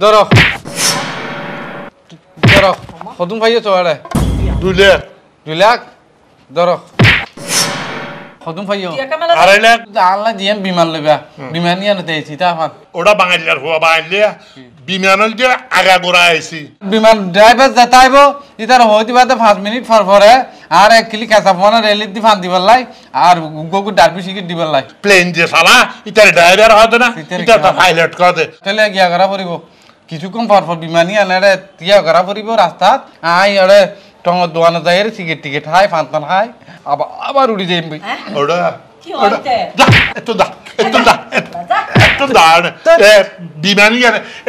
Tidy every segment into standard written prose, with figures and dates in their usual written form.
ধরো ধরো কদম ভাইয়া চড়ে 2 লাখ 2 লাখ ধরো কদম ভাইয়া 2.5 লাখ আল্লাহ দিয়ে বিমান লইবা বিমান নিয়ে আনতে এসি তা আমার ওটা বাঙালির হওয়া বাঙালিয়া বিমানল যে আগাগোড়া আইছি বিমান ড্রাইভার যেতাইব ইতার হইতে বাদে 5 মিনিট পরে আর 1 কিলি কাঁচা ফোনে রেলিত দি ফান দিবার লাই আর গোগু ডারবি শিখে দিবার লাই প্লেন যে সালা ইতার ড্রাইভার হতে না ইতার পাইলট করে তাহলে গিয়া করা পড়িব কিছুক্ষণ পর বিমানি আনারে তিয়া করা পড়িব রাস্তাত আই আরে টঙ্গ দোয়ানো যায় টিকিট হাই ফান্তান হাই আবার উড়ি যাইম ভাই ওটা কি হইতে একটু বিমানি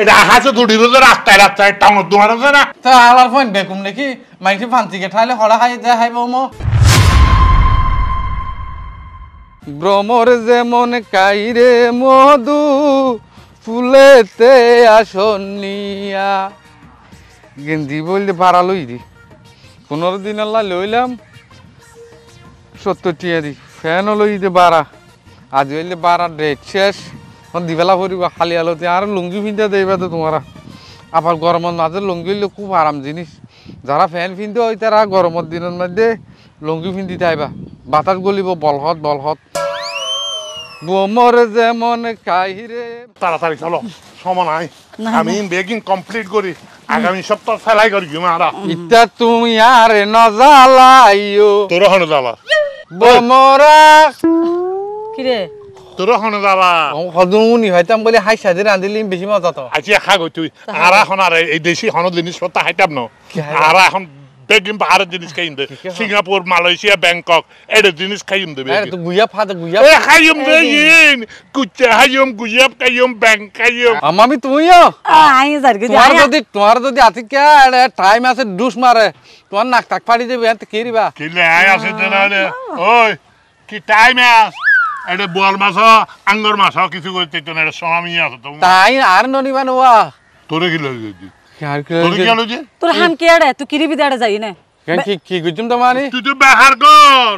এটা আকাশে দুটিব যে রাস্তায় টাঙর দোয়ার আছে না তা আলার ফোন বেকুম নাকি মাইকে ফান টিকিট হাইলে হড়া হাই যায় হাই বৌম ভ্রমর যেমন কাইরে মধু ফুলেতে আসনিয়া গেঞ্জি বললে ভাড়া লই দি 15 দিন আল্লাহ লইলাম 70 টিয়া দি ফ্যানও লই দে বাড়া আজ হইলে বাড়া ডেট শেষ দিবেলা পড়িব খালি আলোতে আর লুঙ্গি পিন্ধা দেবা তো তোমারা আবার গরমের মাঝে লুঙ্গি হইলে খুব আরাম জিনিস যারা ফ্যান পিন্ধে হয় তারা গরমের দিনের মধ্যে লুঙ্গি পিন্ধিতে আইবা বাতাস গলিব বলহত বোমর যেমন কাহিরে তাড়াতাড়ি চলো সময় নাই আমি বেগিং কমপ্লিট করি আগামী সপ্তাহ ফেলাই করি মারা ইটা তুমি আর নজালাইও তোর হনে যাবা বোমরা কিরে তোর হনে যাবা হদুনি হইতাম বলে হাই সাদে রাঁধিলি বেশি মজা তো আজকে খা গই তুই আর এখন আর এই দেশি হন জিনিসপত্র হাইতাম না আর এখন বেগিং বাহারের জিনিস খাইম দে সিঙ্গাপুর মালয়েশিয়া ব্যাংকক এদের জিনিস খাইম দে আরে তো গুইয়া ফাদে গুইয়া এ খাইম দে ইন কুচা খাইম গুইয়াব খাইম ব্যাংক খাইম আমি তুমিও আই যারগে তোমার যদি আতিকা টাইম আছে ডুস মারে তোমার নাক টাক ফাড়ি দেবে এত কি রিবা কিলে আয় আছে না ওই কি টাইম আস এটা বোয়াল মাছ আঙ্গুর মাছ কিছু করতে তো না এটা সোনামি আছে তো তাই আর ননিবা নোয়া তোরে কি লাগে আর কি তোরে কি লাগে তোর হাম কি আড়ে তুই কিরি বিদাড়ে যাই না কি গুজুম তো মানে তুই তো বাহার কর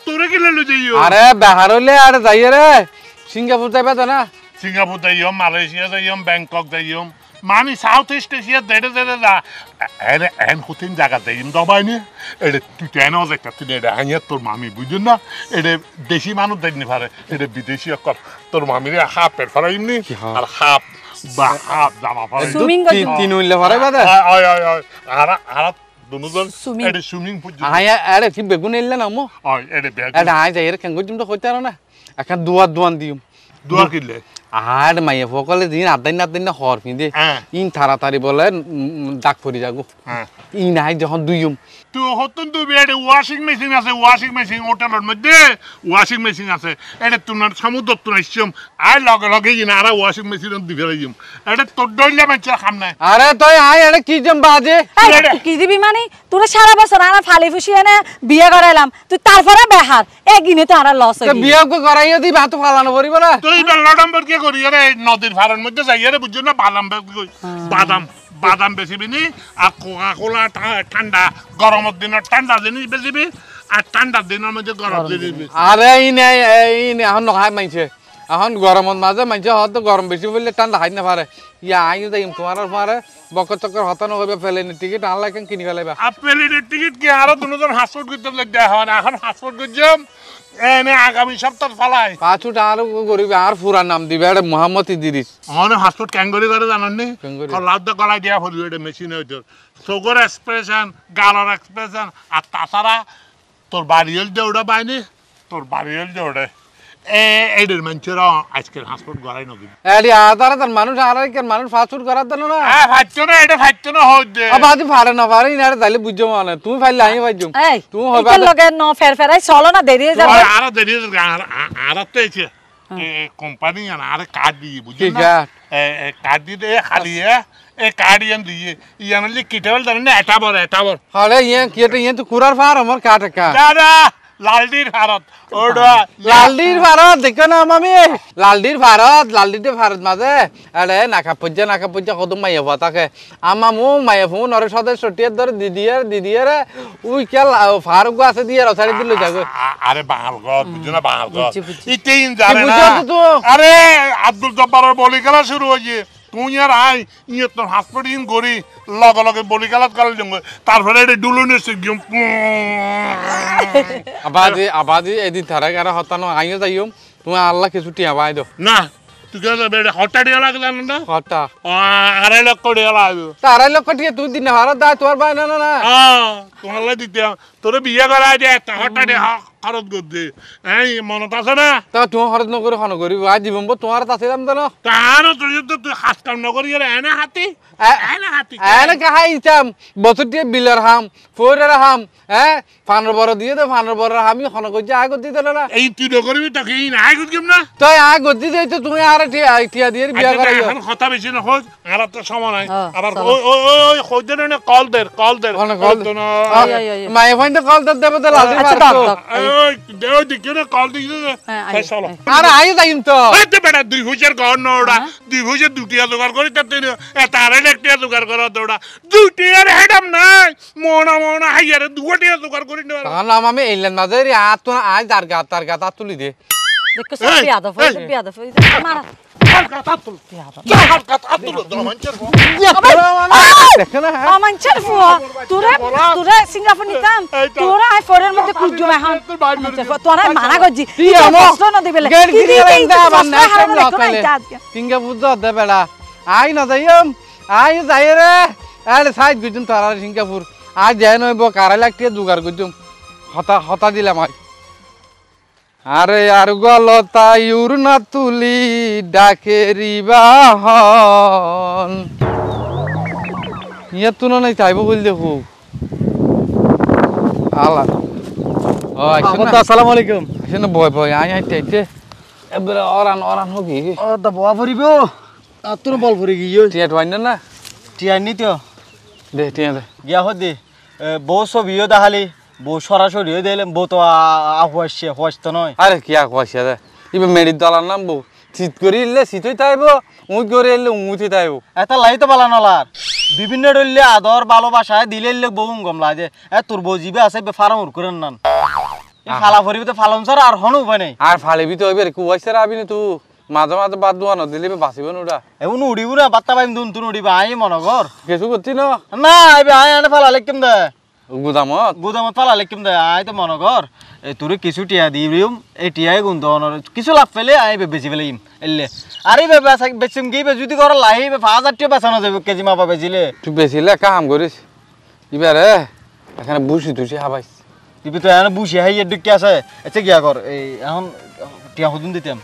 তোরে কি লাগে যাইও আরে বাহার হইলে আর যাই রে সিঙ্গাপুর যাইবা তো না সিঙ্গাপুর যাইম মালয়েশিয়া যাইম ব্যাংকক যাইম মানে সাউথ ইস্ট এশিয়া দেড়ে যা এন হুতিন জায়গা যাইম দবাই নি এটা তুই কেন একটা তুই এটা হাইয়া তোর মামি বুঝুন না এটা দেশি মানুষ দেখনি পারে এটা বিদেশি কর তোর মামিরে হাফের ফরাইমনি আর হাফ বা হাফ জামা ফরাই তিন হইলে ফরাইবা দে আর দুজন এটা সুইমিং পুল আয়া আরে কি বেগুন এলে না মো এটা বেগ এটা আই যাই রে কেন গুজুম তো কইতার না এখন দুয়ান দিম দুয়া কিলে আর মাইয়া ফকলে দিন আদাইন না হর ফিন্দে ইন তাড়াতাড়ি বলে ডাক পড়ি যাগো ই নাই যখন দুইম তুই হতন তুই এটা ওয়াশিং মেশিন আছে ওয়াশিং মেশিন হোটেলের মধ্যে ওয়াশিং মেশিন আছে এটা তোমার সমুদ্র তো নাইছম আই লগে ইনা আর ওয়াশিং মেশিন দিবে রাইম এটা তোর দইলা মাইছা খাম না আরে তুই আই এটা কি জম বাজে কি দিবি মানে তোরে সারা বছর আনা ফালি ফুসি এনে বিয়ে করাইলাম তুই তারপরে বেহার একদিনে তো আর লস হই বিয়ে করাইও দি ভাত ফালানো পড়িব না তুই লডম্বর কি করি আরে নদীর ফারের মধ্যে যাই আরে বুঝছ না বাদাম বেশি বিনি আর কোকা কোলা ঠান্ডা গরমের দিনে ঠান্ডা জিনিস বেশিবি আর ঠান্ডার দিনের মধ্যে গরম জিনিস আরে এই নে এখন নখায় মাইছে এখন গরমের মাঝে মাইছে হয়তো গরম বেশি বললে ঠান্ডা খাই না পারে ইয়া আইও যাই তোমার পারে বকর চক্কর হতানো হবে প্লেনের টিকিট আনলাই কেন কিনি ফেলাইবা আর প্লেনের টিকিট কি আরো দুজন হাসপাতাল করতে দেওয়া হয় না এখন হাসপাতাল করছম এনে আগামী সপ্তাহ ফলাই পাঁচটা আর গরিব আর পুরা নাম দিবে এটা মোহাম্মদ ইদ্রিস মানে হাসপাতাল ক্যাঙ্গরি করে জানেন নি লাউদ গলায় দিয়া ফেলবি এটা মেশিনে হইতো সুগার এক্সপ্রেশন গালার এক্সপ্রেশন আর তাছাড়া তোর বাড়ি হল যে ওটা পাইনি তোর বাড়ি হল যে ওটা এইদের মানুষেরা আজকের হাসপাতাল গড়াই নবী এডি আদার তার মানুষ আর কেন মানুষ ফাস্টফুড করার দেন না হ্যাঁ ফাইতো না এটা ফাইতো না হই দে আবাদি ফারে না পারে ইনারে তাইলে বুঝছো মানে তুমি ফাইলে আমি বুঝছো তুমি হইবা লগে ন ফেরাই চলো না দেরি হয়ে যাবে আর দেরি আর তো এসে কোম্পানি আর কার্ড দিয়ে বুঝছো না কার্ড দিয়ে খালি এ কার্ড ইয়ান দিয়ে ইয়ান লি কিটেবল জানেন না এটা বড় আরে ইয়া কি এটা ইয়া তো কুরার ফার আমার কাট কা দাদা লালডির ভারত ওডা লালডির ভারত দেখো না মামি লালডির ভারত মাঝে আরে নাকা পজ্জা কত মাইয়া পাতাকে আমামু মাইয়া ফোন নরে সদে সটিয়ার ধরে দিদিয়ার উই কেল ফারুক আছে দিয়ে রছাড়ি দিল যাগো আরে বাঙাল গদ বুঝনা বাঙাল গদ ইতেইন জানে না আরে আব্দুল জব্বারের বলি খেলা শুরু হইছে তুই আর আই ইয়ে তোর হাসপাতাল করি লগে লগে বলি গালাত গাল জঙ্গ তারপরে এটা ডুলুনের সে গিয়ে আবাদি এদিন তারা কারা হতানো আইও যাইও তুমি আল্লাহ কিছু টিয়া বাই দো না তুই কে হটা দিয়ে লাগলে না হতা 2.5 লক্ষ দিয়ে লাগবে 2.5 লক্ষ টিয়া তুই দিন ভারত দা তোর বাই না না তোমার দিতে তোর বিয়ে করা দে হটা দিয়ে খরচ করতে এই মনত আছে না তা তুমি খরচ নকরি খন করি আজ জীবন তোমার কাছে দাম জানো তার তুই হাত কাম নকরি এনে হাতি এনে হাতি এনে কাহাই ইতাম বছর দিয়ে বিলের হাম ফোরের হাম হ্যাঁ ফানের বড় দিয়ে দে ফানের বড় হামি খন কইছে আগ দিতে না এই তুই নকরিবি তাকে এই নাই করছিম না তুই আগ দিতে তো তুমি আর টিয়া দিয়ে বিয়া করাইও এখন কথা বেশি না হোক আর তো সময় নাই আবার ওই ওই ওই কইতে না কল দের মাই ফাইন্ড কল দেব তো লাজি মারতো ওই দেও দিকে না কল দিকে এই চলো আর আই যাইম তো এই তো বেটা 2000 গন নড়া 2000 দুটিয়া জোগাড় করি তাতে এটা আর একটা জোগাড় করা দৌড়া দুটিয়ার হেডাম নাই মোনা হাইয়ারে দুটিয়া জোগাড় করি না না আমি এলেন না যে আত তো আজ তার গা তুলি দে দেখো সব বিয়াদব মারা অমাঞ্চের ফুয়া তোরা সিঙ্গাপুর নিতাম তোরা আই ফরের মধ্যে কুজু এখন তোরা মানা করছি প্রশ্ন না দিবেলে সিঙ্গাপুর তো দে বেড়া আই না যাইম আই যাই রে আরে সাইড গুজুম তারা সিঙ্গাপুর আজ যাই নইব কারাই লাগতে জোগাড় করছুম হতা দিলাম আই আরে আর গলতা ইউর না তুলি ডাকেরি বাহন ইয়া তুনো নাই চাইব বল দেখো আল্লাহ ও আসসালামু আলাইকুম আসেন বয় আই আইতে এবারে অরান হবি ও দা বয়া ভরিব তোর বল ভরি গিয়ে টিয়া টুয়াইন না টিয়া নি তো দে টিয়া দে গিয়া হদি বউ ছবিও দেখালি বউ সরাসরিও দিলাম বউ তো আহুয়াসছে হস তো নয় আরে কি কইছে দে ইবে মেডির দলার নাম বউ শীত করি ইলে শীতই তাইব উঁচ করে এলে উঁচই তাইব এটা লাই তো বালা নলার বিভিন্ন ডললে আদর ভালোবাসায় দিলে বউ গমলা যে তোর বউ জিবে আছে ফার্ম উর করেন নান ফালা ভরিবে তো ফালন ছাড়া আর হন উপায় নেই আর ফালিবি তো এবার কুয়াইছে আবিনি তু মাঝে মাঝে বাদ দোয়া ন দিলে বাঁচিব না এমন উড়িব না বাত্তা পাইম দুন তুন উড়িবা আই মনগর কিছু করছি না না এবে আই আনে ফালা লেকিম দে গুদামত গুদামত ফালা লেকিম দে আই তো মনগর এই তোরে কিছু টিয়া দিম এই টিয়াই গুন্দ কিছু লাভ পেলে আই বেশি পেলাইম এলে আরে বেচিম কি যদি কর লাহি 5000 টিয়া বেচানো যাবে কেজি মাপা বেচিলে তুই বেশিলে কাম করিস এবারে এখানে বুঝি তুই হাবাইস তুই তো এখানে বুঝি হাই ডুকি আছে আচ্ছা গিয়া কর এই এখন টিয়া হুদুন দিতাম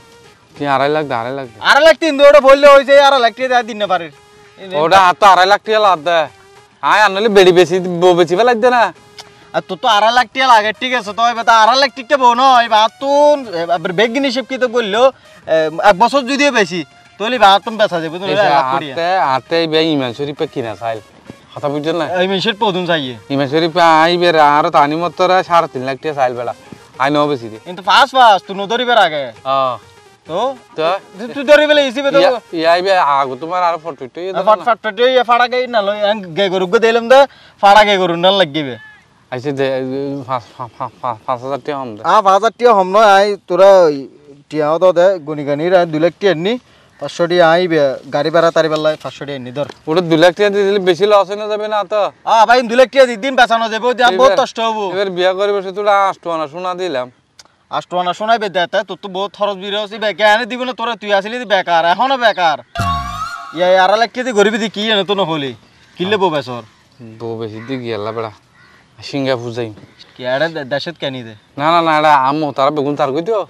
তুই 2.5 লাখ 2.5 লাখ তিন ওটা বললে হয়েছে 2.5 লাখ টিয়া দিন না পারে ওটা আর তো 2.5 লাখ টিয়া লাভ দে আয় আনলে বেড়ি বেশি বেশি ফেলাই দে না আর তোর তো 2.5 লাখ টিয়া লাগে ঠিক আছে তো এবার 2.5 লাখ টিকা বউ নয় এবার তুন বেগিন হিসেব কি তো বললো 1 বছর যদিও বেশি তাহলে এবার তুমি বেচা যাবে তুমি আতে ইমান শরীফে কিনা চাইল কথা বুঝছেন না এই মেশের পদুন চাইয়ে ইমান শরীফে আইবে আর তানি মতরা 3.5 লাখ টিয়া চাইল বেড়া আই নো বেশি দে কিন্তু পাস তুই নদরিবার আগে তো তুই ধরিবেলে ইসিবে তো আইবে আগো তোমার আর ফটো ফটফট ফাড়া গাই না লই গে গরু গে দিলাম দে ফাড়া গে গরু না লাগিবে আইছে দে 5,000 টিয়া হম দে 5,000 টিয়া হম নয় আই তোরা টিয়াও তো দে গনিগানির 2 লাখ টিয়া নি 500 টিয়া আইবে গাড়ি ভাড়া তারি বেলায় 500 টিয়া নি ধর ওটা 2 লাখ টিয়া দিলে বেশি লস না যাবে না তো ভাই 2 লাখ টিয়া দিন বেচানো যাবে দাম বহুত কষ্ট হবো এবার বিয়া করে বসে তোরা 8 আনা সোনা দিলাম 8 আনা শোনাইবে দেতে তোর তো বহুত খরচ বিরে আছে বেকার দিব না তোরা তুই আসলি বেকার এখনো বেকার ইয়া 2.5 লাখ টিয়া গরিবি দি কি এনে তো নহলি কিলে বো বেসর বউ বেশি দি গেলা বেড়া সিঙ্গাপুর যাই কি আরে দেশত কেনি দে না এটা আম্মু তারা বেগুন তার কই দিও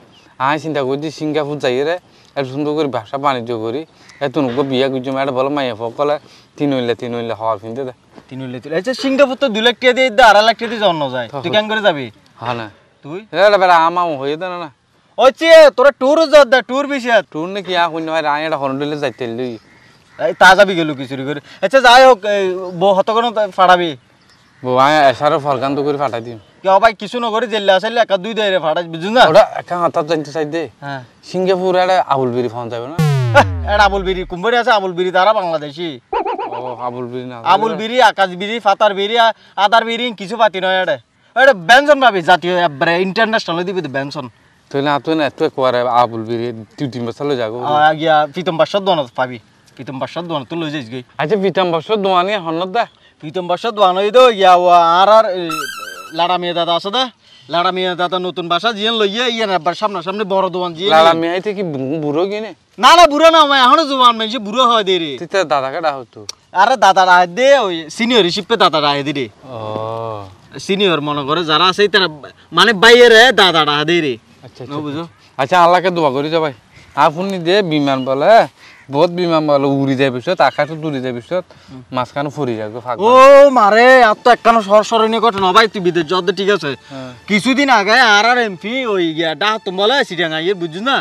আই চিন্তা করছি সিঙ্গাপুর যাই রে এত সুন্দর করে ব্যবসা বাণিজ্য করি এত নৌকো বিয়া করছি এটা বলো মাইয়া ফকলে 3 হইলে হওয়ার ফিনতে দে 3 হইলে আচ্ছা সিঙ্গাপুর তো 2 লাখ টিয়া দিয়ে 2.5 লাখ টিয়া দিয়ে জন্ম যায় তুই কেন করে যাবি হ্যাঁ না তুই এটা বেড়া আমাও হয়ে দে না ওচে তোরা ট্যুর যা দে ট্যুর বিশাত টুর নে কি আ কইন হয় আই এটা হরন্ডলে যাইতে লই এই তা যাবি গেল কিছু করে আচ্ছা যাই হোক বউ হত কোন ফাড়াবি বউ আই এসারে ফরকান্ত করে ফাটাই দিম কি ভাই কিছু ন করে জেলে আসলে একা 2 দেরে ফাড়াই বুঝুন না ওটা একা হাত জানতে চাই দে হ্যাঁ সিঙ্গাপুর এটা আবুল বিরি ফোন যাবে না এটা আবুল বিরি কুম্বরি আছে আবুল বিরি তারা বাংলাদেশি ও আবুল বিরি না আবুল বিরি আকাশ বিরি ফাতার বিরি আদার বিরি কিছু পাতি নয় এটা এটা বেনসন পাবি জাতীয় ইন্টারন্যাশনাল দিবি তো বেনসন তুই না তুই না তুই কোয়ারে আবুল বিরি 2-3 বছর যাগো গিয়া প্রীতম বাসর দন পাবি প্রীতম বাসার দোকান তো লই যাইস গই আচ্ছা পিতাম বছর দোয়ানি হনত দা প্রীতম বাসার দোকান হই তো ইয়া আর লাড়া মেয়ে দাদা আছে দা লাড়া মেয়ে দাদা নতুন বাসা জিয়ান লইয়া ইয়ান আবার সামনে বড় দোকান জিয়ে লালা মেয়ে কি বুড়ো কিনে না না বুড়ো না আমার এখনো জোয়ান মানুষ বুড়ো হয় দে রে তুই দাদাকে ডাক তো আরে দাদা রায় দে ওই সিনিয়র হিসেবে দাদা রায় দি রে ও সিনিয়র মনে করে যারা আছে তারা মানে বাইরে দাদা রায় দে রে আচ্ছা বুঝো আচ্ছা আল্লাহকে দোয়া করি যাবাই আপনি যে বিমান বলে বহুত বিমান বলে উড়ি যায় পিছত আকাশত উড়ি যায় পিছত মাঝখানে ফুরি যায় ফাঁক ও মারে আর তো একখানো সরসরণীয় ঘটনা ভাই তুই বিদেশ যত ঠিক আছে কিছুদিন আগে আর এমপি ওই গিয়া ডাহ তুমি বলে সিটাঙ্গা ইয়ে বুঝছিস না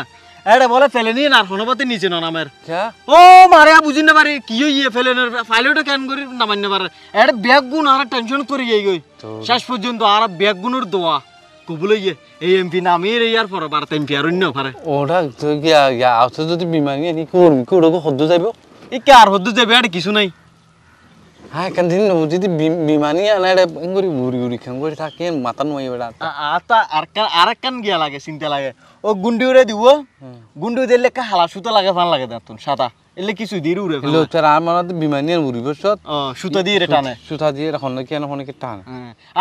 এটা বলে ফেলে নিয়ে আর হনপাতে নিচে না নামের ও মারে বুঝিন না পারে কি ইয়ে ফেলে ফাইলটা কেন করি নামান্য পারে এটা ব্যাগ গুণ আর টেনশন করে যাই গই শেষ পর্যন্ত আর ব্যাগ গুণের দোয়া কবুলে ইয়ে এই এমপি নামিয়ে ইয়ার পরে বারতে এমপি আর অন্য পারে ওটা তুই গিয়া আউছে যদি বিমানি আনি করবি কোড়ো হদ্দ যাইব এই কে আর হদ্দু যাবে এটা কিছু নাই হ্যাঁ কেন দিন যদি বিমানি আনা এটা করি উড়ি উড়ি খান করে থাকে মাথা নয় বেড়া আতা আর কান গিয়া লাগে চিন্তা লাগে ও গুন্ডি উড়ে দিব গুন্ডি দিলে কা হালা সুতা লাগে ফান লাগে দেখুন সাদা এলে কিছু দিয়ে উড়ে হলো তোর আর মানে বিমানি আর উড়ি বসত সুতা দিয়ে টানে সুতা দিয়ে এখন কি না হনে কি টান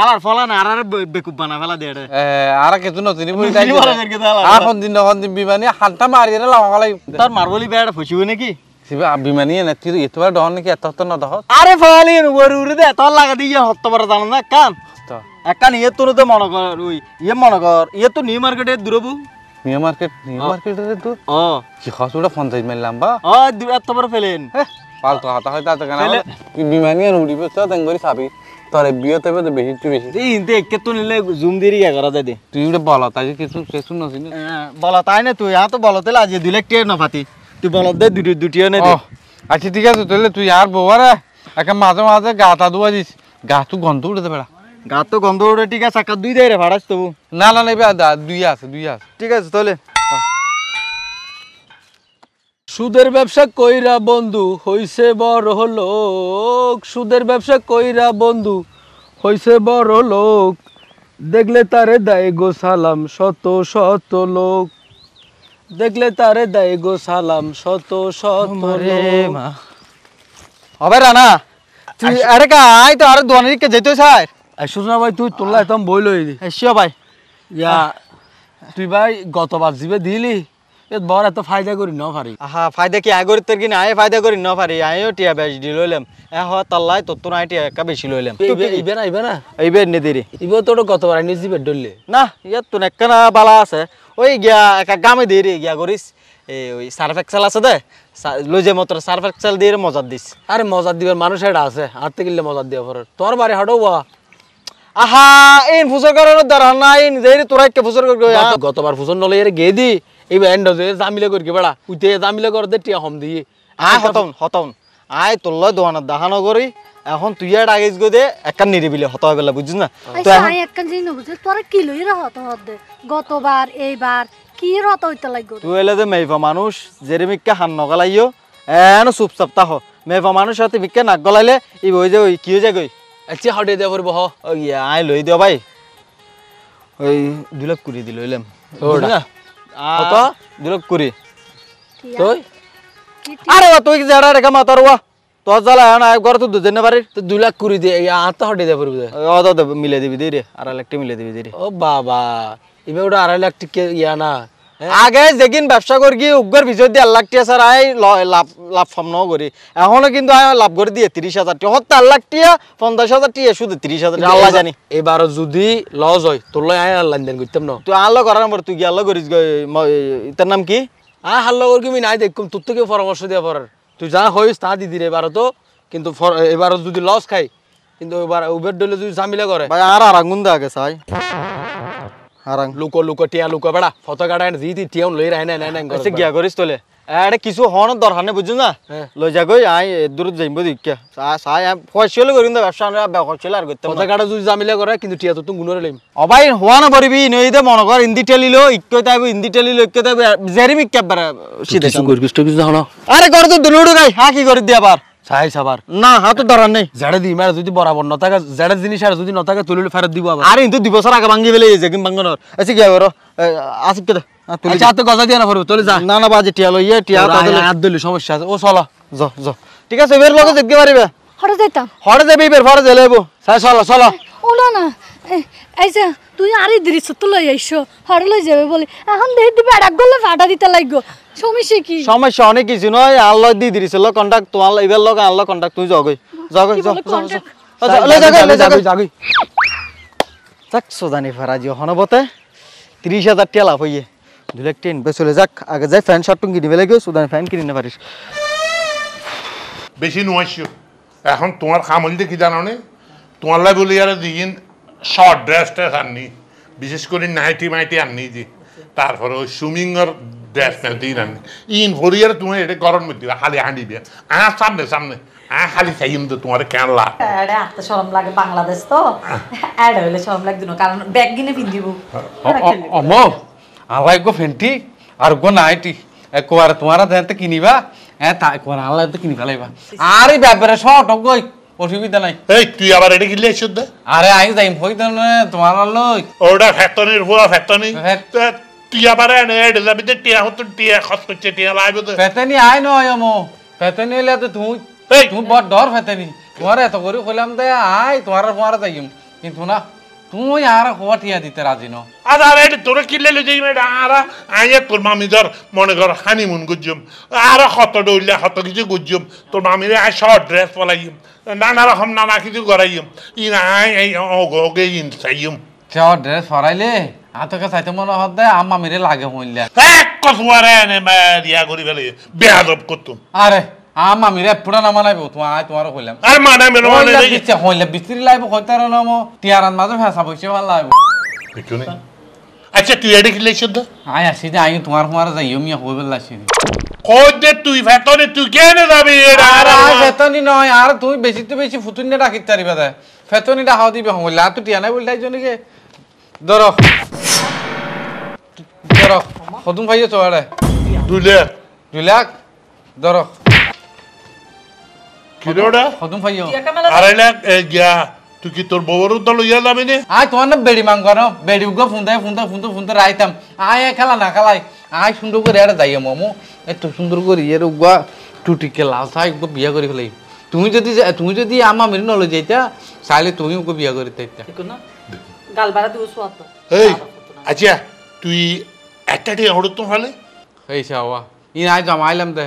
আর ফলা না আর বেকুব বানা ফেলা দে আর কিছু নতুন বই যাই এখন দিন বিমানি হাতটা মারিয়ে লাগালাই তার মারবলি বেড়া ফসিব নাকি সিবা বিমানি না তুই এতবার ডহন নাকি এত না দহ আরে ফলি উড়ে উড়ে দে তোর লাগা দিয়ে হত্তবার জানো না কান তো একান ইয়ে তোর তো মনে কর ওই ইয়ে মনে কর ইয়ে তো নিউ মার্কেটে দূরবু নিউ মার্কেটে তো ও কি খাসুটা 50 মাইল লম্বা ও এতবার ফেলেন পালতো হাতা হয় তাতে কেন বিমানি আর উড়িবে তো তেঙ্গরি খাবি তোরে বিয়ে তবে তো বেশি এই ইনতে একে তো নিলে জুম দিয়ে ইয়া করা যায় দে তুই ওটা বলা তাই কিছু কিছু নছিস বলা তাই না তুই তো বলতে আজ 2 লাখ টাকা না ফাতি তুই বল দে দুটিও নে দে আচ্ছা ঠিক আছে তাহলে তুই আর বউরে একা মাঝে মাঝে গাটা ধোয়া দিস গা তো গন্ধ উঠে বেড়া গা তো গন্ধ উঠে ঠিক আছে চাকা 2 দেয় রে ভাড়াস তবু না না নেবে দুই আছে ঠিক আছে তাহলে সুদের ব্যবসা কইরা বন্ধু হইছে বড় লোক সুদের ব্যবসা কইরা বন্ধু হইছে বড় লোক দেখলে তারে দেয় গো সালাম শত শত লোক দেখলে তারে দেয় গো সালাম শত শত লোক হবে রানা তুই আরে কাই তো আর দোয়ানিকে যেতে চাই শুনা ভাই তুই তোলা একদম বই লই দি এসিও ভাই ইয়া তুই ভাই গতবার জিবে দিলি এ বড় এত ফায়দা করি না পারি আহা ফায়দা কি আগর তোর কি না আয় ফায়দা করি না পারি আইও টিয়া বেশ দি লইলাম এ হ তাল্লাই তো তোর আইটি একা বেশি লইলাম ইবে না এইবে নে দেরি ইবে তো গতবার আনি জিবে ডললে না ইয়া তো একখানা বালা আছে ওই গিয়া একা গামে দেরি গিয়া করিস এই ওই সার্ফ এক্সেল আছে দে লই যে মত সার্ফ এক্সেল দিয়ে মজার দিস আরে মজার দিবার মানুষ এটা আছে হাতে গিলে মজার দিয়া পরে তোর বাড়ি হাঁটো বা আহা এই ফুসর করার দরকার নাই নিজেই তোরা কে ফুসর কর গতবার ফুসর নলে এর গে দি এই এন্ড যে জামিলে করি বেড়া উইতে জামিলে করে দে টিয়া হম দিয়ে আয় হতন আয় তোর দোকানের দেখানো করি এখন তুই আর আগেজ গো দে একান নিরিবিলে হত হয়ে গেল বুঝছিস না তো এখন একান জিন বুঝছ তোরা কি লই রহত হদ গতবার এইবার কি রহত হইতে লাগো তুই এলে যে মেইফা মানুষ জেরেমিককে হান নগলাইও এন চুপচাপ তাহ মেইফা মানুষ সাথে মিককে নাক গলাইলে ই বই যে ওই কি হয়ে যায় গই আচ্ছা হটে দে পড়ব হ ওই আয় লই দিও ভাই ওই 2 লাখ কুড়ি দিল হইলাম ওটা কত 2 লাখ কুড়ি তুই আরে তুই যাড়া রেখা মাতার ওয়া তোর জ্বালা না ঘর তো দুজন না পারি তো 2 লাখ কুড়ি দে আত হটে দে পড়ব ও দাদা মিলে দিবি দে রে আর লাখ মিলে দিবি দে রে ও বাবা ইবে ওটা 2.5 লাখ টিকে ইয়া না আগে যেদিন ব্যবসা করি উগ্গর ভিতর দিয়ে 1 লাখ টাকা স্যার আই লাভ ফাম ন করি এখনো কিন্তু আই লাভ করে দিয়ে 30,000 টাকা হত 4 লাখ টাকা 50,000 টাকা শুধু 30,000 আল্লাহ জানি এবার যদি লস হয় তোর লয় আয় লেনদেন করতাম না তুই আল্লাহ করার পর তুই কি আল্লাহ করিস তার নাম কি হাল্লা করি আমি নাই দেখুম তোর থেকে পরামর্শ দেওয়া পড়ার তুই যা হইস তা দিদি রে এবারও তো কিন্তু এবার যদি লস খাই কিন্তু এবার উবের ডলে যদি ঝামেলা করে ভাই আর আরাঙ্গুন দা আগে চাই আরাং লুকো টিয়া লুকো বেড়া ফটো কাটায় জি টিয়াও লই রায় না এসে গিয়া করিস তোলে এটা কিছু হন দরকার নেই বুঝছো না লই যা গই আই দূর যাইব দিকে সাই ফসল করিম না ব্যবসা ব্যবসা আর করতে ফটো কাটা যদি ঝামেলা করে কিন্তু টিয়া তো তুমি গুণরে লইম অবাই হওয়া না পারবি নই দে মনে কর ইন্দি টেলিলো ইক্কই তাইব ইন্দি টেলিলো ইক্কই তাইব জেরিমি ক্যাবরা সিধে কিছু জানো আরে করে তো দুলুড়ু গাই হা কি করে দিয়া আবার চাই সাবার না হা তো দরকার নেই জাড়ে দি মার যদি বরাবর ন থাকে জাড়ে জিনিস আর যদি ন থাকে তুলিলে ফেরত দিব আবার আরে কিন্তু 2 বছর আগে ভাঙি ফেলে এই যেকিম ভাঙনর আচ্ছা কি করো আসিক কে আচ্ছা তো গজা দিয়া না পড়ব চলে যা না না বাজে টিয়া লইয়া টিয়া হাত দিলি সমস্যা আছে ও চলো য য ঠিক আছে এবার লগে দেখতে পারিবে হরে যাইতাম হরে যাবি এবার হরে যাইলে এবো চলো চলো ওলো না এই যে তুই আরে দৃশ্য তো লই আইসো হরে লই যাবে বলি এখন দেখ দিবে আর গলে ফাটা দিতে লাগবো সমস্যা কি সমস্যা অনেক কিছু নয় আল্লাহ দি দিছিল কন্টাক্ট তোমার এবার লগে আল্লাহ কন্টাক্ট তুই জগই জগই কি বলে contact? যাগই যাক সোদানি ফারাজি হনবতে 30,000 টাকা লাভ হইয়ে 2 লাখ টাকা ইনভেস্ট চলে যাক আগে যাই ফ্যান শার্ট টুঙ্গি নিবে লাগে সোদানি ফ্যান কিনে পারিস বেশি নোয়াইছো এখন তোমার খামল দেখি জানো নে তোমার লাই বলি আর দিন শর্ট ড্রেসটা আননি বিশেষ করে নাইটি মাইটি আননি যে তারপরে ওই সুইমিংয়ের ড্রেস নাইটি আননি ইন ভরিয়ার তুমি এটা গরম মধ্যে খালি হাঁড়ি দিয়ে সামনে সামনে খালি চাইম তো তোমার কেন লাগ এডে আত্ম শরম লাগে বাংলাদেশ তো এড হইলে শরম লাগবে না কারণ ব্যাগ কিনে পিন্দিব অমো আল্লাহ গো ফেন্টি আর গো নাইটি একবার তোমারা দেনতে কিনিবা তা একবার আল্লাহ তো কিনি ফেলাইবা আরে ব্যাপারে শর্ট গই অসুবিধা নাই এই তুই আবার এটা কিনলে এসে দে আরে আই যাইম হইতো না তোমার লই ওটা ফ্যাক্টরির পুরো ফ্যাক্টরি ফ্যাক- তুই আবার এনে এটা যাবি তো টিয়া হতো টিয়া খরচ করছে টিয়া লাগবে তো ফেতেনি আই নয় অমো ফেতেনি হইলে তো তুমি এই তুমি বড় ডর ফেতেনি তোমার এত করে কইলাম দে আই তোমার যাইম কিন্তু না তুমি আর হটিয়া দিতে রাজি ন আর আর এটা তোরা কিনলে লই যাই এটা আর আইয়া তোর মামি ধর মনে কর হানিমুন গুজম আর কত ডইলে কত কিছু গুজম তোর মামিরে আই শর্ট ড্রেস পলাইম নানা রকম নানা কিছু করাইম ইন আই এই ওগে ইন চাইম চাও ড্রেস ফরাইলে আতকে চাইতে মনে হত দে আম্মা মেরে লাগে হইলা এক কসুয়ারে এনে দিয়া করি ফেলে বেয়াদব করতুম আরে আম্মা মেরে পুরা না মানাইবো তোমার আই তোমার কইলাম আর মানে মেনো মানে হইলা দিচ্ছে হইলা বিস্ত্রি লাইব কইতার না মো টিয়ারান মাঝে ফেসা বইছে ভাল লাইব দেখুনি আচ্ছা তুই এটা কিনলে এসে দে আই আসি যে আই তোমার যাইও মিয়া হইবেল লাসি কই দে তুই ফ্যাক্টরি তুই কেন যাবি এটা আর আই ফেতনি নয় আর তুমি বেশি তো বেশি ফুতুনি রাখিত পারিবা দে ফেতনিটা হাও দিবে হইলা তো টিয়া নাই বলতাই জনিকে ধরো ধরো কদম ভাইও চড়ে 2 লাখ 2 লাখ ধরো কিলোটা কদম ভাইও 2.5 লাখ গিয়া তুই কি তোর বউর তো লইয়া যাবি নে আই তোমার না বেড়ি মাংস ন বেড়ি উগো ফুনতে রাইতাম আই খেলা না খেলাই আই সুন্দর করে এটা যাইয়া মমো এত সুন্দর করে এর উগা টুটিকে লাল থাই উগো বিয়া করে ফেলাই তুমি যদি আমা মেরে নলে যাইতা চাইলে তুমি উগো বিয়া করে তাইতা না গালবারা দিও সোয়াত এই আচ্ছা তুই একটা টিয়া হড় তো হলে এই সাওয়া ই আই জমাইলাম দে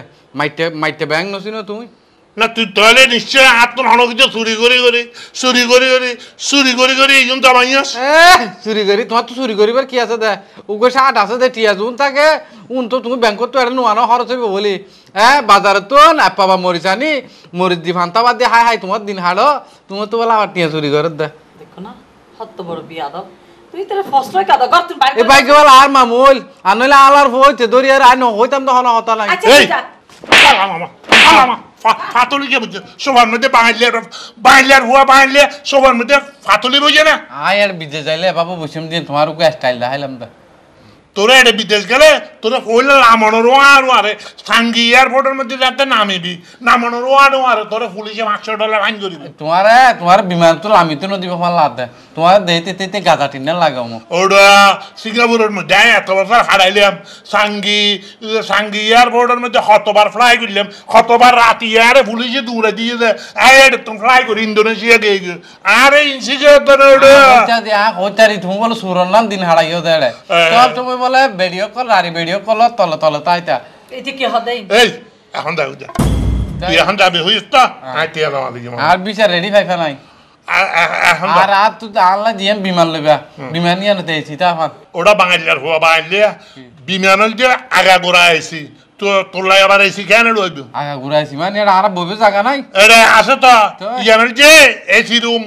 মাইতে ব্যাং নছিন তুমি না তুই তাহলে নিশ্চয় আত্মন হন কিছু চুরি করি এই জন্য জমাইয়াস চুরি করি তোমার তো চুরি করিবার কি আছে দে উগো শার্ট আছে দে টিয়া জুন থাকে উন তো তুমি ব্যাংকত তো এটা নোয়ানো খরচ হইব বলি বাজারে তো না পাবা মরিচানি মরিচ দি ফান্তা বাদ দিয়ে হাই তোমার দিন হাড়ো তুমি তো বলা আবার টিয়া চুরি করে দে দেখো না হত বড় বিয়াদব তুই তোর ফসল কাদা কর তুই বাইরে এ বাইকে বলা আর মামুল আর নইলে আলার হইতে দরিয়ার আই ন হইতাম তো হনা হতা নাই আচ্ছা এই যা মামা ফাতলি কে বুঝছো সবার মধ্যে বাঙালিয়ার হুয়া বাঙালিয়া সবার মধ্যে ফাতলি বুঝে না আই আর বিজে যাইলে বাবু বসিম দিন তোমার উকে স্টাইল দেখাইলাম দা তোরা এটা বিদেশ গেলে তোরা কইলে নামানোর আরে সাঙ্গি এয়ারপোর্টের মধ্যে যাতে নামিবি নামানোর আরে তোরা পুলিশে $500 ফাইন করিবি তোমার বিমান তো আমি তো নদী ভালো লাদে তোমার দেইতে গাজা টিনা লাগাও ওটা সিঙ্গাপুরের মধ্যে এত বছর হারাইলাম সাঙ্গি এয়ারপোর্টের মধ্যে কতবার ফ্লাই করলাম কতবার রাতি আরে পুলিশে দূরে দিয়ে দেয় তুমি ফ্লাই করি ইন্দোনেশিয়া গিয়ে আরে হইতারি তুমি বলো সুরন নাম দিন হারাইও দেড়ে সব সময় বলে ভিডিও কল রারি ভিডিও কল তলে তাইতা এটি কি হদাই এই এখন যাও যা তুই এখন যাবি হইস তো টিয়া জমা দিবি আর বিচার রেডি ফাইফা নাই এখন আর আর তুই আল্লাহ দিয়ে বিমান লইবা বিমান নিয়ে আনতে এসি তা আমার ওটা বাঙালিয়ার হওয়া বাঙালিয়া বিমানের যে আগা গোড়া আইসি তো তোলাই আবার আইসি কেন লইব আগা ঘুরাইছি মানে এটা আর বইবে জায়গা নাই এটা আছে তো ইয়ানের যে এসি রুম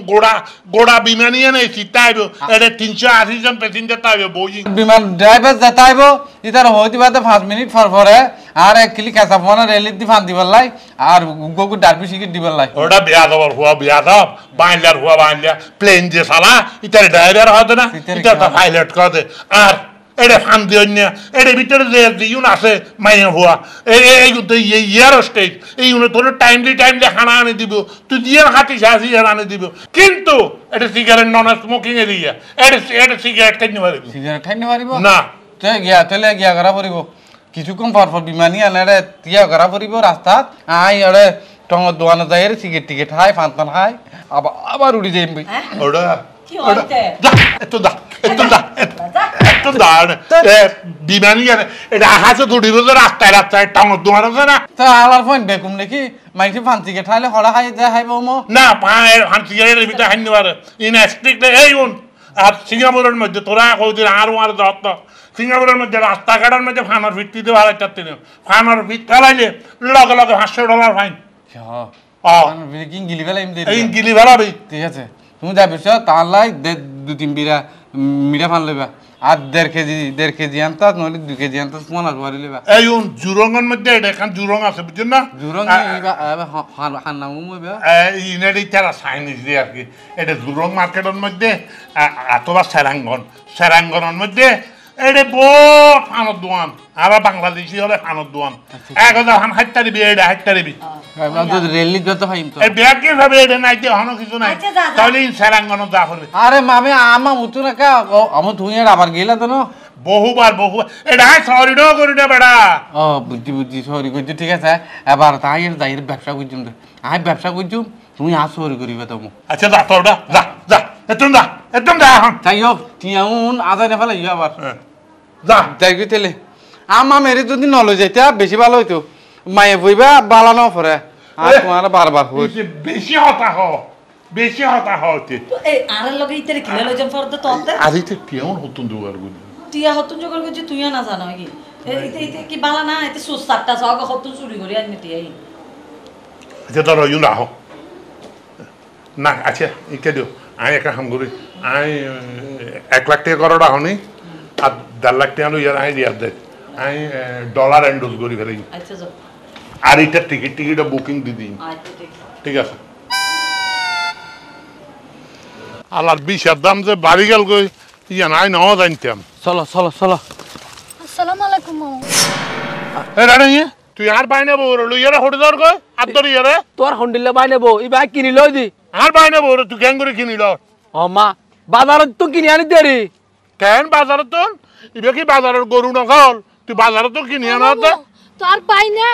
গোড়া বিমান ইয়ে এসি তাইব এটা 380 জন প্যাসেঞ্জার তাইব বই বিমান ড্রাইভার যেতাইব ইতার হইতে বাদে 5 মিনিট পরে আর এক কিলি কাঁচা ফোনা রেলিত দি ফান দিবার লাই আর গোগু ডারবি সিকিট দিবার লাই ওটা বিয়াদব হওয়া বিয়াদব বাঙালিয়ার হওয়া বাঙালিয়া প্লেন যে সালা ইতার ড্রাইভার হতে না ইতার তো পাইলট করে আর এটা ফান দিও না এর ভিতরে যে ইউন আছে মাইয়া হওয়া এই ইয়ার স্টেজ এই তোর টাইমলি খানা আনে দিব তুই দিয়ে হাতি সাহায্য আনে দিব কিন্তু এটা সিগারেট নন স্মোকিং এরিয়া এটা সিগারেট খাইতে পারবি সিগারেট খাইতে পারিব না তে গিয়া করা পড়িব কিছুক্ষণ পর বিমানি আনে তিয়া করা পড়িব রাস্তাত আই এড়ে টঙর দোকানে যাই সিগারেট টিকেট খাই পান পান খাই আবার উড়ি যাই ওটা কি হইতে বিমানি এটা হাসে তুড়িব যে রাস্তায় রাস্তায় টাউনের দোকান আছে না তা আলার পয়েন্ট বেকুম নাকি মাইকে পান টিকেট খাইলে হড়া খাই যায় খাইব মো না হাঁটি ভিতরে হাইনি পারে ইন স্ট্রিক্টলি এই উন আর সিঙ্গাপুরের মধ্যে তোরা কৌদিন আরো আর যত সিঙ্গাপুরের মধ্যে রাস্তাঘাটের মধ্যে ফানার ভিত্তিতে ভাড়া চাচ্ছি ফানার ভিত ফেলাইলে লগে লগে $500 ফাইন গিলি ফেলাই এই গিলি ফেলাবি ঠিক আছে তুমি যাবি তার লাই 2-3 বিরা মিঠা ফান লইবা আর 1.5 কেজি আনতা নইলে 2 কেজি আনতা কোন আর বাড়ি লইবা এই উন জুরঙ্গের মধ্যে এটা এখন জুরং আছে বুঝছেন না জুরং হান নামু মইবা ইউনাইটেড তারা চাইনিজ দিয়ে আর কি এটা জুরং মার্কেটের মধ্যে অথবা সেরাঙ্গনের মধ্যে এটা বহুত ফানোর দোয়ান আর বাংলাদেশি হলে ফানোর দোয়ান 1000 হাইটটা দিবি এটা হাইটটা দিবি রেলি যত ফাইম তো এই ব্যাগ কি ভাবে এটা নাই যে হনো কিছু নাই তাহলে সেরাঙ্গন যা করবে আরে মামে আমা মুতু না কা আমো তুই আবার গেলা তো না বহুবার এটা সরি নো করি না বেটা ও বুদ্ধি সরি কইছি ঠিক আছে এবার তাই যাইর ব্যবসা কইছুম আই ব্যবসা কইছুম তুমি আ সরি করিবা তো আচ্ছা যা তোরা যা একদম যা এখন তাই হোক তিয়াউন আদায় না ফেলাই আবার যা যাই গেলে আমা মেরে যদি নলে যাইতে বেশি ভালো হইতো মায়ে বইবা বালানো পরে আর তোমার বারবার হই বেশি হতা হতে এই আরের লগে ইতারে কিলা লইছম ফরদ তো অতে আর এটা কেমন হতুন দুয়ার গুলি টিয়া হতুন জগর গজি তুইও না জানো কি এইতে কি বালা না এতে সুস্তারটা সগ হতুন চুরি করি আনি টিয়াই আচ্ছা ধরো ইউ না হোক না আচ্ছা ইকে দিও আই একটা কাম করি আই 1 লাখ টাকা করোটা হনি আর 1.5 লাখ টাকা লইয়া আই দিয়া দে আই ডলার এন্ডোজ করি ফেলাই আচ্ছা যাও আর এটা টিকিট বুকিং দি দিন আচ্ছা ঠিক আছে আলার 20 দাম যে বাড়ি গেল কই ইয়া নাই নাও জানতাম চলো আসসালামু আলাইকুম মামু এ রানী তুই আর বাইনা বউর লইয়ারে হড় দর কই আর দর ইয়ারে তোর হন্ডিলে বাই নেবো এই বাই কিনি লই দি আর বাইনা বউর তুই কেন করে কিনিল ও মা বাজারত তো কিনি আনি দেরি কেন বাজারত তো ইবে কি বাজারের গরু নকল তুই বাজারত তো কিনি আনাতে তোর পাই না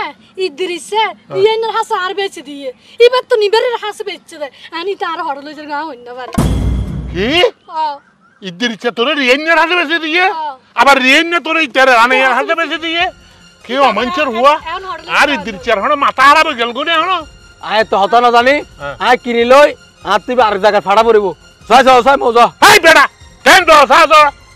ইদ্রিসে ইয়েনের হাসা আর বেচে দিয়ে এবার তো নিবেরের হাসা বেচে দেয় আনি তার হড় লইজের গা হইন না পারে কি ও ইদ্দির ইচ্ছা তোরে রিয়েনের হাতে বেশি দিয়ে আবার রিয়েন তোরে ইতারে আনে হাতে বেশি দিয়ে কি অমাঞ্চর হুয়া আর ইদ্দির ইচ্ছা হন মাথা হারাবে গেল গুনে হন আয় তো হতা না জানি আয় কিনি লই আর তুই আর জায়গা ফাড়া পড়িব ছয় মজা হাই বেড়া কেন তো সাহস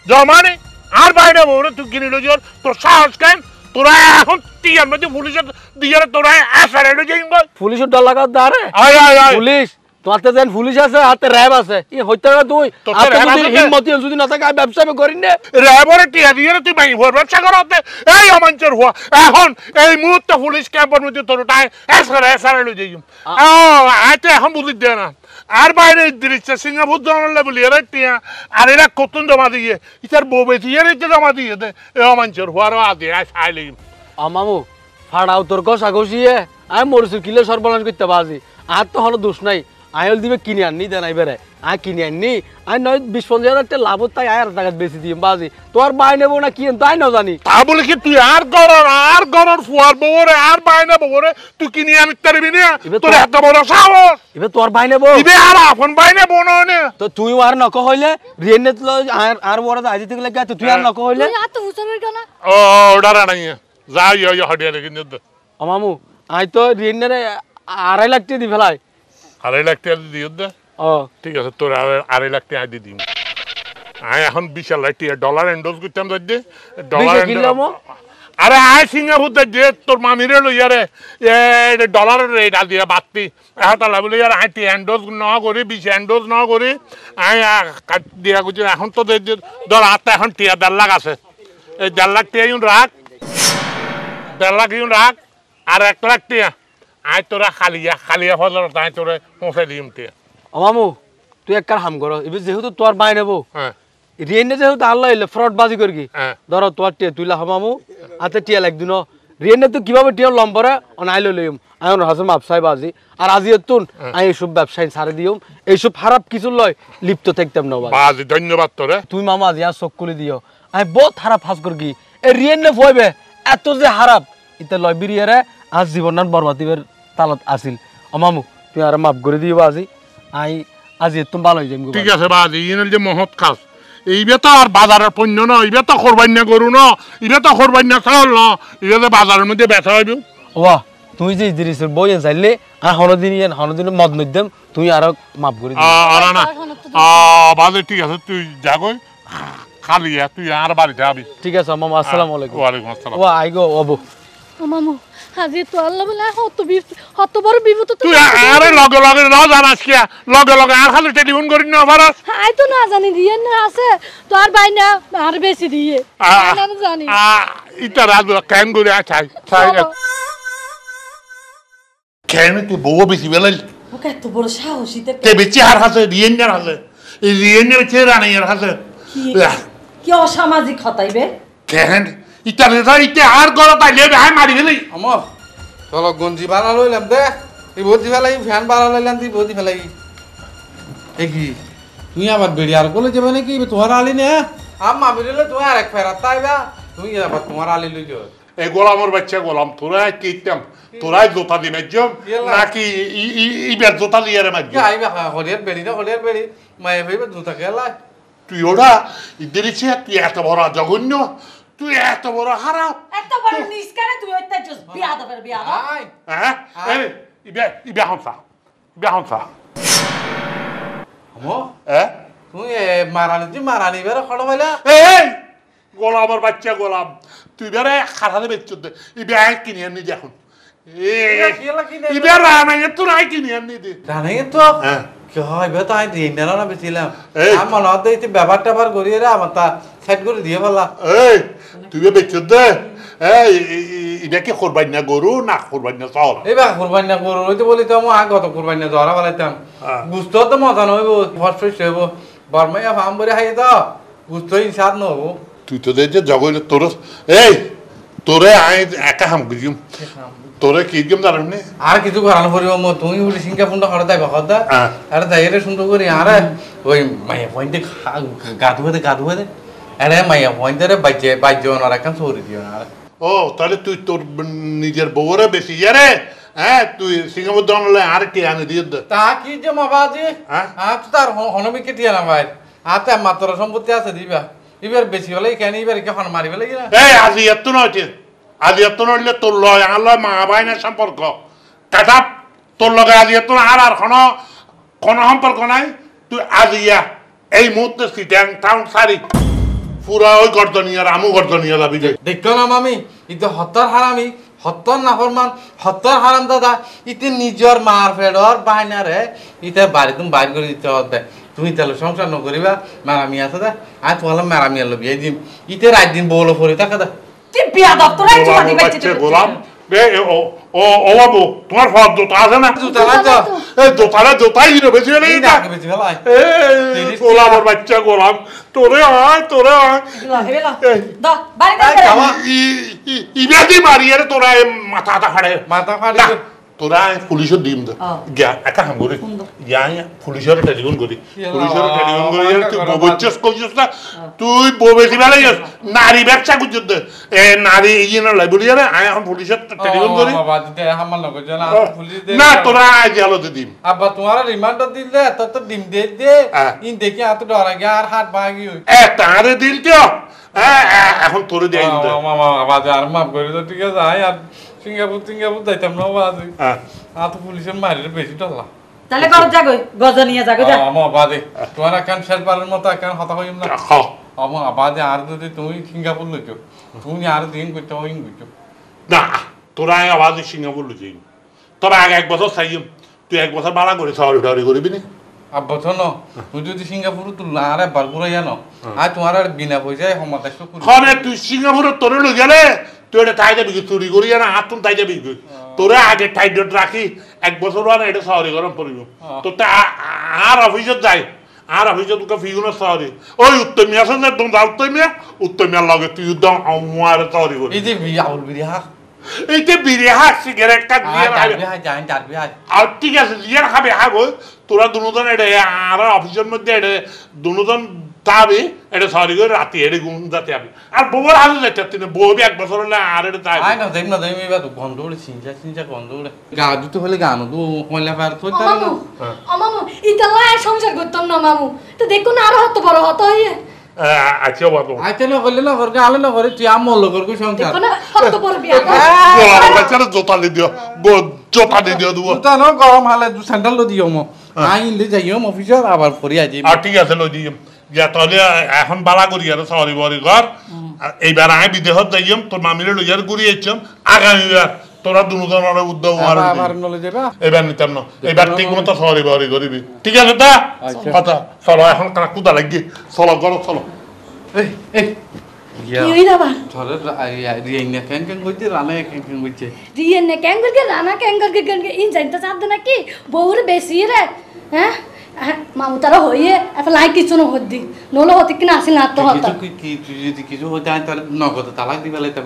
জমানে আর বাইরে বউরে তুই কিনি লই তোর সাহস কেন তোরা এখন টিয়ার মধ্যে পুলিশের দিয়ে তোরা আসারে লই যাইম বল পুলিশের ডর লাগা দারে আয় পুলিশ তোমাতে যেন পুলিশ আছে হাতে র্যাব আছে ই হইতে না তুই আর যদি হিম্মতি যদি না থাকে ব্যবসা করিন নে র্যাবরে টিয়া দিয়ে তুই ভাই ভোর ব্যবসা করতে এই অমাঞ্চর হুয়া এখন এই মুহূর্তে পুলিশ ক্যাম্পের মধ্যে তোর তাই এসারে লই যাইম ও আইতে এখন বুঝি দে না আর বাইরে দৃশ্য সিঙ্গাপুর জমালে বলি এরা টিয়া আর এরা কতন জমা দিয়ে ইতার বউ বেশি এর জমা দিয়ে দে এই অমাঞ্চর হুয়ারও আদি আই খাই লইম মামু ফাড়াও তোর কষা কষিয়ে আমি মরছু কিলে সর্বনাশ করতে বাজি আর তো হলো দোষ নাই আইল দিবে কিনে আননি দেন আইবারে আই কিনে আননি আই নয় 20-50 হাজার টাকা লাভ তাই আয়ের টাকা বেশি দিম বাজি তোর বাই নেবো না কি তাই না জানি তা বলে কি তুই আর গরর ফুয়ার বউরে আর বাইনা বউরে তুই কিনে আনতে পারবি না তোর এত বড় সাহস এবে তোর বাই নেবো ইবে আর আপন বাইনা বউ না তো তুই আর নক হইলে রিয়েনে আর বড় আজি থেকে লাগে তুই আর নক হইলে তুই এত হুসনের কেন ও ডারা নাই যা ইয়া হডিয়া কিন্তু ও মামু আই তো রিয়েনে 2.5 লাখ টাকা দি ফেলাই 2.5 লাখ টাকা দিও দে ও ঠিক আছে তোর 2.5 লাখ টাকা দিম আই এখন 20 লাখ টাকা ডলার এন্ডোজ করতাম যাইতে ডলার আরে আই সিঙ্গাপুর দে তোর মামিরে লইয়ারে এ ডলারের রেট আ দিয়া বাতি এখন লাবলে ইয়ার আই এন্ডোজ ন করি 20 এন্ডোজ ন করি আই কাট দিয়া গুজি এখন তো ধর আটা এখন 1.5 লাখ আছে এই 1.5 লাখ টাকা ইউন রাখ 1.5 লাখ ইউন রাখ আর 1 লাখ টাকা আই তোরা খালিয়া ফজর তাই তোরে পৌঁছে দিম তে ও মামু তুই এক কার হাম কর এবে যেহেতু তোর বাই নেবো হ্যাঁ রিয়েনে যেহেতু আল্লাহ এলে ফ্রড বাজি করবি ধরো তোর টিয়া তুইলা মামু হাতে টিয়া লাগদিন রিয়েনে তো কিভাবে টিয়া লম্বরে আইলো লইম আয়ন হাসম ব্যবসায় বাজি আর আজি তুন আই এইসব ব্যবসায় ছাড়ে দিও এইসব খারাপ কিছু লয় লিপ্ত থাকতাম না বাজি ধন্যবাদ তোরে তুই মামা আজি আর চোখ খুলে দিও আই বহুত খারাপ ফাঁস করবি এ রিয়েনে ফইবে এত যে খারাপ ইতা লয়বিরিয়ারে আজ জীবনান বরবাদিবের তালত আছিল ও মামু তুই আর মাফ করে দিবা আজি আজি তুমি ভালো হয়ে যাবি ঠিক আছে বাজি ইনের যে মহৎ কাজ এইবে তো আর বাজারের পণ্য না এইবে তো কোরবানিয়া গরু না ইবে তো কোরবানিয়া চাউল না ইবে তো বাজারের মধ্যে বেচা হইব ওয়া তুই যে ইদ্রিসের বই চাইলে আর হনদিন মদ নইদেম তুই আর মাফ করে দিবি আর না বাজে ঠিক আছে তুই যাগই খালি তুই আর বাড়িতে যাবি ঠিক আছে মামু আসসালামু আলাইকুম ওয়ালাইকুম আসসালাম ওয়া আইগো অবু ও মামু আজি তো আল্লাহ বলে হত বড় বিপদ তো তুই আরে লগে লগে ন জানাস কি লগে লগে আর খালি টেলিফোন করি না পারাস আই তো না জানি দিয়ে না আছে তো আর বাই না আর বেশি দিয়ে না জানি ইটা রাজ কেন করে চাই চাই কেন তুই বউ বেশি বেলাই ওকে এত বড় সাহসীতে তে বেশি আর হাসে রিয়েন্ডার হাসে এই রিয়েন্ডার চেয়ে রানিয়ার হাসে কি অসামাজিক হতাইবে কেন ইটা রেজা ইটা আর গলা তাইলে ভাই মারি ফেলাই আমার চলো গঞ্জি বাড়া লইলাম দে এই ভর্তি ফেলাই ফ্যান বাড়া লইলাম তুই ভর্তি ফেলাই এ কি তুই আবার বেড়ি আর বলে যাবে নাকি তোমার আলি নে আম্মা বেরিলে তুই আর এক ফেরাত তাইবা তুই আবার তোমার আলি লই যাও এই গোলামের বাচ্চা গোলাম তোরা কিতাম তোরাই জোতা দিবে জম নাকি ইবার জোতা দিয়ে রে মাঝ আইবা হলিয়ার বেড়ি না হলিয়ার বেড়ি মায়ে ভাইবে জুতা খেলা তুই ওরা ইদেরিছে তুই এত বড় জঘন্য তুই এত বড় খারাপ এত বড় নিস্কারে তুই ওইটা জস বিয়া দবের বিয়া আই হ্যাঁ ইবে হামসা আমো হ্যাঁ তুই মারানি বেরে খড় পাইলা এই গোলামের বাচ্চা গোলাম তুই বেরে খারাপে বেচছ দে ইবে আই কিনে আনি এখন ইবে রানাইয়ে তোর আই কিনে আনি দে জানাই তো হ্যাঁ কি হয় বে তো আই দিন না বেছিলাম এই। আমার নদ এই ব্যাপার ট্যাপার করিয়ে রে আমার তা সেট করে দিয়ে ফেলা এই তুই বেচছ দে এই ইবে কি কোরবানি গরু না কোরবানি চাউল এইবার কোরবানি না করো ওই তো বলি তো আমার গত কোরবানি না ধরা ফেলাইতাম বুঝতে তো মজা নইব ফসফস হইব বর্মাইয়া ফার্ম করে খাইয়ে তো বুঝতে স্বাদ নহবো তুই তো দেখছে জগৈল তোর এই তোরে আই একা হাম গিম তোরে কি গিম জানেন নি আর কিছু করানো পড়িব মো তুমি বলি সিঙ্গাপুরটা খড়ে তাই কথা আরে তাই এটা সুন্দর করি আরে ওই মাইয়া পয়েন্টে গা ধুয়ে দে আরে মাইয়া পয়েন্টে রে বাজ্য ওনার এখন সরি দিও না ও তাহলে তুই তোর নিজের বউরে বেশি ইয়ারে হ্যাঁ তুই সিঙ্গাপুর দনলে আর কি আনি দিয়ে দে তা কি যে মাবাজি হ্যাঁ? আর তো তার হনমিকে টিয়া না ভাই আর তো মাত্র সম্পত্তি আছে দিবা এবার বেশি হলে কেন এবার কে হন মারি ফেলে কিনা এই আজি এত নয় আজি এত নইলে তোর লয় আর লয় মা ভাইনের সম্পর্ক কাটা তোর লগে আজি এত আর কোনো সম্পর্ক নাই তুই আজিয়া এই মুহূর্তে সিটাং টাউন সারি পুরা ওই গর্দনিয়ার আমু গর্দনিয়া যাবি যে দেখতো না মামি ইতে হত্যার হারামি হত্যার নাফরমান হত্যার হারাম দাদা ইতে নিজের মার ফেডর বাইনারে ইতে বাড়ি তুমি বাইর করে দিতে হতে তুমি তাহলে সংসার নকরিবা মারামি আছে দা আজ তোমার মারামি আলো বিয়ে দিম ইতে রাত দিন বউলো ফরি থাকা দা কি বিয়া দপ্তরে জমা দিবে গোলাম ও বাবু তোমার সব জোতা আছে না জুতা নাই তো এই জোতাই দিল বেশি হলে এই না আগে বেশি ফেলাই গোলামের বাচ্চা গোলাম তোরে আয় হেলা দ বাড়ি দে খাওয়া ইবেদি মারিয়ে তোরা মাথা খাড়ে মাথা ফাড়ি না তোরা পুলিশের ডিম দে গিয়া একা হাম করি গিয়া পুলিশের টেলিফোন করি তুই ববচ্ছস কইছস না তুই ববেছি বেলা নারী ব্যবসা করছিস এ নারী ইয়ে না লাই বলি না আয় এখন পুলিশের টেলিফোন করি বাবা দিতে হামাল না কইছ না পুলিশ দে না তোরা আজ আলো দিম আব্বা তোমার রিমান্ডার দিলে তো ডিম দে ইন দেখি আত ডরা গিয়া আর হাত ভাগি হই এ তারে দিল তো এখন তোরে দেই মামা বাজে আর মাফ করে তো ঠিক আছে আই আর সিঙ্গাপুর যাইতাম না বাজে আত পুলিশের মারিলে বেশি ডলা তাহলে কর যাগই গজ নিয়ে যাগই যা আমা বাজে তোমার কান শেষবারের মতো কান কথা কইম না খাও আমা বাজে আর যদি তুমি সিঙ্গাপুর লইছো তুমি আর দিন কইতে হইন কইছো না তোরা আওয়াজ সিঙ্গাপুর লুচি তবে আগে এক বছর চাইম তুই এক বছর ভাড়া করে সাওয়ারি টাওয়ারি করবি না আব্বা তো ন তুই যদি সিঙ্গাপুর তুললা আরে বারগুড়া জানো আর তোমার আর বিনা পয়সায় ক্ষমতা শুকুর খনে তুই সিঙ্গাপুরে তোরে লই গেলে তুই এটা তাই যাবি চুরি করি না হাতুন তাই যাবি তোরে আগে টাইট রাখি এক বছর আর এটা সাওয়ারি গরম পড়িব তো আর অফিসত যাই আর অফিসত তোকে ফিগুনো সাওয়ারি ওই উত্তমিয়া আছে না তোমরা উত্তমিয়ার লগে তুই উদ্যম আমার সাওয়ারি করি এই যে আউল বিরিহা এইটা বিরিহা সিগারেট কাট দিয়ে ডারবি হাই আর ঠিক আছে লিয়ার খাবে হাগো তোরা দুজন এটা আর অফিসের মধ্যে এটা দুজন তাবি এটা সরি করে রাতে এড়ে গুণ যাতে আমি আর বউর হাজু যেতে তিনি বউ বি 1 বছর হলে আর এটা তাই আই না দেম এবার গন্ধ উড়ে চিনচা গন্ধ উড়ে গা দিতে হলে গান তো কইলা পার তো মামু মামু ইতালা সংসার করতাম না মামু তো দেখো না আরো হত বড় হত হইয়ে আচ্ছা বাবু আইতে না করলে না করকে আলে না করে তুই আমল লগর কই সংসার দেখো না হত বড় বিয়া বড় বাচ্চারা জোতা দি দিও জোতা দি দিও দুও তা ন গরম হালে দু স্যান্ডেল লো দিও মো আইলে যাইও অফিসার আবার পরি আই আর ঠিক আছে লই দিম ইয়া তাহলে এখন বালা করি আর সরি বরি ঘর এইবার আই বিদেহত যাইম তোর মামিরে লইয়ার ঘুরি আইছম আগামীবার তোরা দুজনের উদ্যোগ আবার নলে যাবা এবার নিতাম না এবার ঠিক মতো সরি বরি করিবি ঠিক আছে তা কথা চলো এখন কানা কুদা লাগি চলো ঘর চলো এই এই কি হইরা বা ধরে রিয়াইনা কেন কইতে রানা কেন কইতে রিয়েন নে ক্যাঙ্গর কে রানা ক্যাঙ্গর কে ইন জানতে চাঁদ না কি বউর বেশি রে হ্যাঁ মামু তারা হইয়ে এত লাই কিছু না হদ্দি নলো হতে কিনা আসিল না তো হতা কিছু কি তুই যদি কিছু হতে আই তাহলে নগদ তালাক দিবা লাইতাম